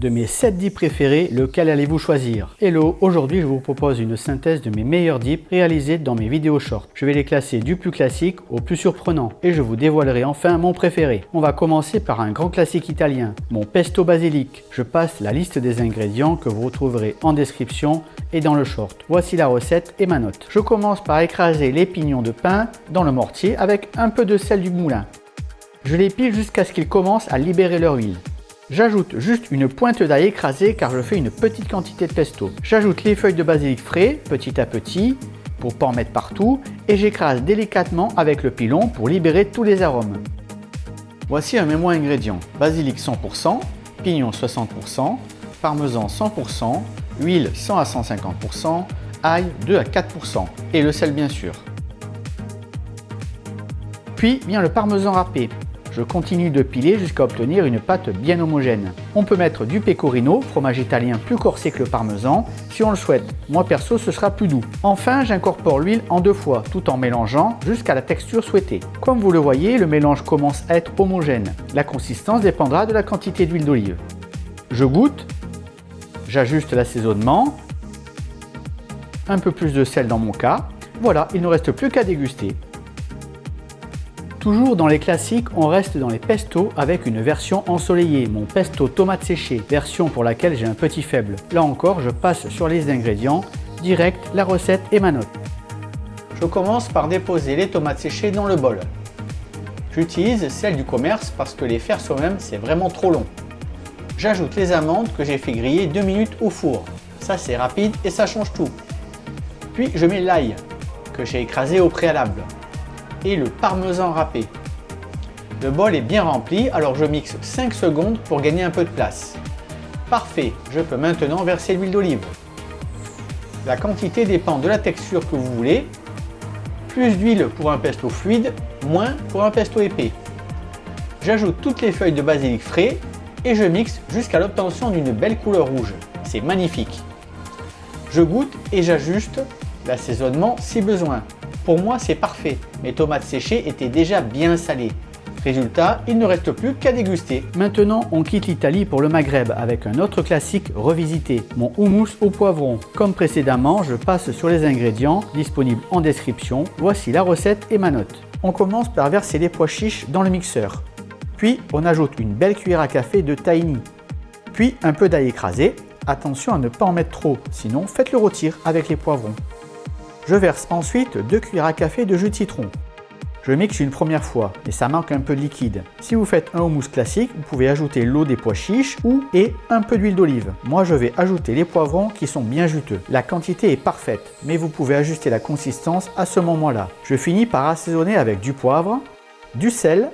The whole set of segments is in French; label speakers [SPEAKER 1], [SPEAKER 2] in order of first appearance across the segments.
[SPEAKER 1] De mes 7 dips préférés, lequel allez-vous choisir? Hello, aujourd'hui je vous propose une synthèse de mes meilleurs dips réalisés dans mes vidéos short. Je vais les classer du plus classique au plus surprenant et je vous dévoilerai enfin mon préféré. On va commencer par un grand classique italien, mon pesto basilic. Je passe la liste des ingrédients que vous retrouverez en description et dans le short. Voici la recette et ma note. Je commence par écraser les pignons de pain dans le mortier avec un peu de sel du moulin. Je les pile jusqu'à ce qu'ils commencent à libérer leur huile. J'ajoute juste une pointe d'ail écrasée car je fais une petite quantité de pesto. J'ajoute les feuilles de basilic frais petit à petit pour ne pas en mettre partout et j'écrase délicatement avec le pilon pour libérer tous les arômes. Voici un mémo ingrédients. Basilic 100%, pignon 60%, parmesan 100%, huile 100 à 150%, ail 2 à 4% et le sel bien sûr. Puis vient le parmesan râpé. Je continue de piler jusqu'à obtenir une pâte bien homogène. On peut mettre du pecorino, fromage italien plus corsé que le parmesan, si on le souhaite. Moi perso, ce sera plus doux. Enfin, j'incorpore l'huile en 2 fois, tout en mélangeant jusqu'à la texture souhaitée. Comme vous le voyez, le mélange commence à être homogène. La consistance dépendra de la quantité d'huile d'olive. Je goûte, j'ajuste l'assaisonnement, un peu plus de sel dans mon cas. Voilà, il ne reste plus qu'à déguster. Toujours dans les classiques, on reste dans les pestos avec une version ensoleillée, mon pesto tomate séchée, version pour laquelle j'ai un petit faible. Là encore, je passe sur les ingrédients, direct, la recette et ma note. Je commence par déposer les tomates séchées dans le bol. J'utilise celle du commerce parce que les faire soi-même, c'est vraiment trop long. J'ajoute les amandes que j'ai fait griller 2 minutes au four. Ça c'est rapide et ça change tout. Puis je mets l'ail que j'ai écrasé au préalable et le parmesan râpé. Le bol est bien rempli, alors je mixe 5 secondes pour gagner un peu de place. Parfait, je peux maintenant verser l'huile d'olive. La quantité dépend de la texture que vous voulez. Plus d'huile pour un pesto fluide, moins pour un pesto épais. J'ajoute toutes les feuilles de basilic frais et je mixe jusqu'à l'obtention d'une belle couleur rouge. C'est magnifique. Je goûte et j'ajuste l'assaisonnement si besoin. Pour moi, c'est parfait. Mes tomates séchées étaient déjà bien salées. Résultat, il ne reste plus qu'à déguster. Maintenant, on quitte l'Italie pour le Maghreb avec un autre classique revisité, mon houmous au poivron. Comme précédemment, je passe sur les ingrédients disponibles en description. Voici la recette et ma note. On commence par verser les pois chiches dans le mixeur. Puis, on ajoute une belle cuillère à café de tahini. Puis, un peu d'ail écrasé. Attention à ne pas en mettre trop, sinon faites-le rôtir avec les poivrons. Je verse ensuite 2 cuillères à café de jus de citron. Je mixe une première fois, mais ça manque un peu de liquide. Si vous faites un houmous classique, vous pouvez ajouter l'eau des pois chiches et un peu d'huile d'olive. Moi, je vais ajouter les poivrons qui sont bien juteux. La quantité est parfaite, mais vous pouvez ajuster la consistance à ce moment-là. Je finis par assaisonner avec du poivre, du sel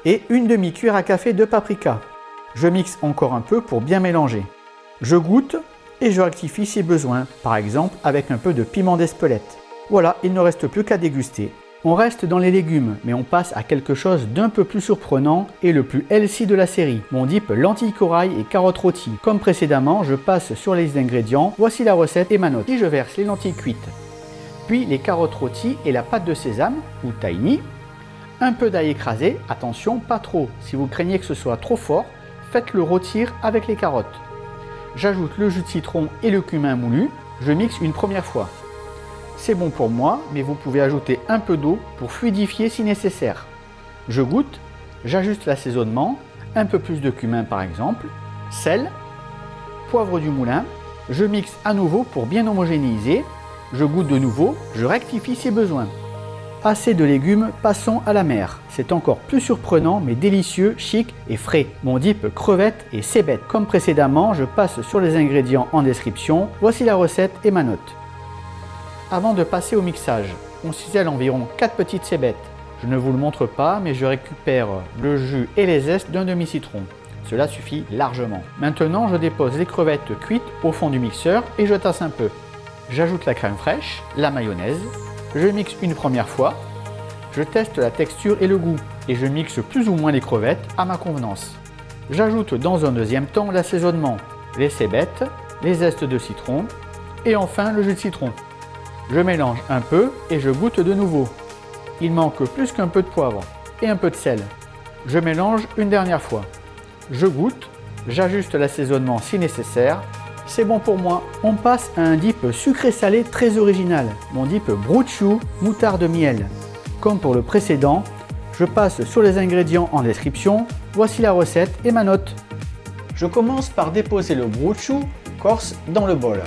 [SPEAKER 1] et une demi-cuillère à café de paprika. Je mixe encore un peu pour bien mélanger. Je goûte et je rectifie si besoin, par exemple avec un peu de piment d'Espelette. Voilà, il ne reste plus qu'à déguster. On reste dans les légumes, mais on passe à quelque chose d'un peu plus surprenant et le plus healthy de la série. Mon dip lentilles corail et carottes rôties. Comme précédemment, je passe sur les ingrédients, voici la recette et ma note. Puis je verse les lentilles cuites, puis les carottes rôties et la pâte de sésame, ou tahini, un peu d'ail écrasé, attention pas trop, si vous craignez que ce soit trop fort, faites-le rôtir avec les carottes. J'ajoute le jus de citron et le cumin moulu, je mixe une première fois. C'est bon pour moi, mais vous pouvez ajouter un peu d'eau pour fluidifier si nécessaire. Je goûte, j'ajuste l'assaisonnement, un peu plus de cumin par exemple, sel, poivre du moulin, je mixe à nouveau pour bien homogénéiser, je goûte de nouveau, je rectifie si besoin. Assez de légumes, passons à la mer. C'est encore plus surprenant mais délicieux, chic et frais. Mon dip crevettes et cébettes. Comme précédemment, je passe sur les ingrédients en description. Voici la recette et ma note. Avant de passer au mixage, on cisèle environ 4 petites cébettes. Je ne vous le montre pas, mais je récupère le jus et les zestes d'un demi-citron. Cela suffit largement. Maintenant, je dépose les crevettes cuites au fond du mixeur et je tasse un peu. J'ajoute la crème fraîche, la mayonnaise. Je mixe une première fois, je teste la texture et le goût et je mixe plus ou moins les crevettes à ma convenance. J'ajoute dans un deuxième temps l'assaisonnement, les cébettes, les zestes de citron et enfin le jus de citron. Je mélange un peu et je goûte de nouveau. Il manque plus qu'un peu de poivre et un peu de sel. Je mélange une dernière fois. Je goûte j'ajuste l'assaisonnement si nécessaire. C'est bon pour moi. On passe à un dip sucré-salé très original, mon dip Bruciou moutarde miel. Comme pour le précédent, je passe sur les ingrédients en description. Voici la recette et ma note. Je commence par déposer le Bruciou corse dans le bol.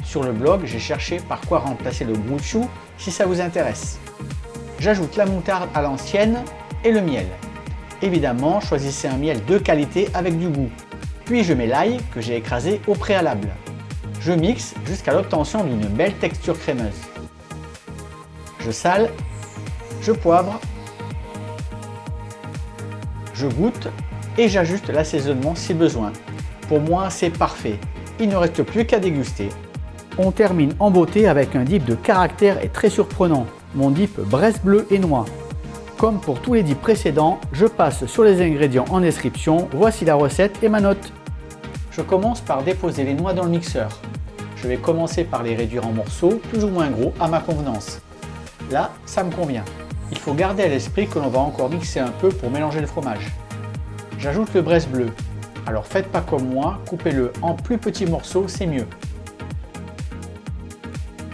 [SPEAKER 1] Sur le blog, j'ai cherché par quoi remplacer le Bruciou si ça vous intéresse. J'ajoute la moutarde à l'ancienne et le miel. Évidemment, choisissez un miel de qualité avec du goût. Puis je mets l'ail que j'ai écrasé au préalable. Je mixe jusqu'à l'obtention d'une belle texture crémeuse. Je sale, je poivre, je goûte et j'ajuste l'assaisonnement si besoin. Pour moi, c'est parfait. Il ne reste plus qu'à déguster. On termine en beauté avec un dip de caractère et très surprenant, mon dip Bresse bleu et noix. Comme pour tous les dips précédents, je passe sur les ingrédients en description. Voici la recette et ma note. Je commence par déposer les noix dans le mixeur. Je vais commencer par les réduire en morceaux plus ou moins gros à ma convenance. Là, ça me convient. Il faut garder à l'esprit que l'on va encore mixer un peu pour mélanger le fromage. J'ajoute le Bresse bleu. Alors faites pas comme moi, coupez-le en plus petits morceaux, c'est mieux.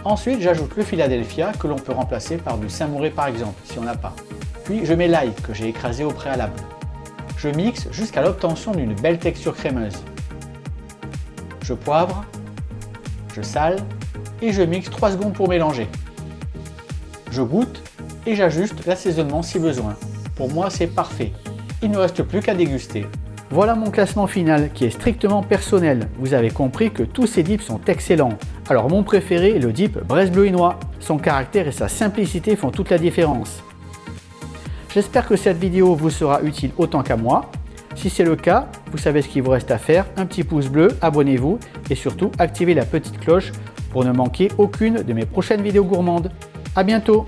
[SPEAKER 1] Ensuite, j'ajoute le Philadelphia que l'on peut remplacer par du Saint-Moré par exemple, si on n'a pas. Puis je mets l'ail que j'ai écrasé au préalable. Je mixe jusqu'à l'obtention d'une belle texture crémeuse. Je poivre, je sale et je mixe 3 secondes pour mélanger. Je goûte et j'ajuste l'assaisonnement si besoin. Pour moi, c'est parfait. Il ne reste plus qu'à déguster. Voilà mon classement final qui est strictement personnel. Vous avez compris que tous ces dips sont excellents. Alors mon préféré est le dip Bresse bleu et noix. Son caractère et sa simplicité font toute la différence. J'espère que cette vidéo vous sera utile autant qu'à moi. Si c'est le cas, vous savez ce qu'il vous reste à faire. Un petit pouce bleu, abonnez-vous et surtout activez la petite cloche pour ne manquer aucune de mes prochaines vidéos gourmandes. À bientôt!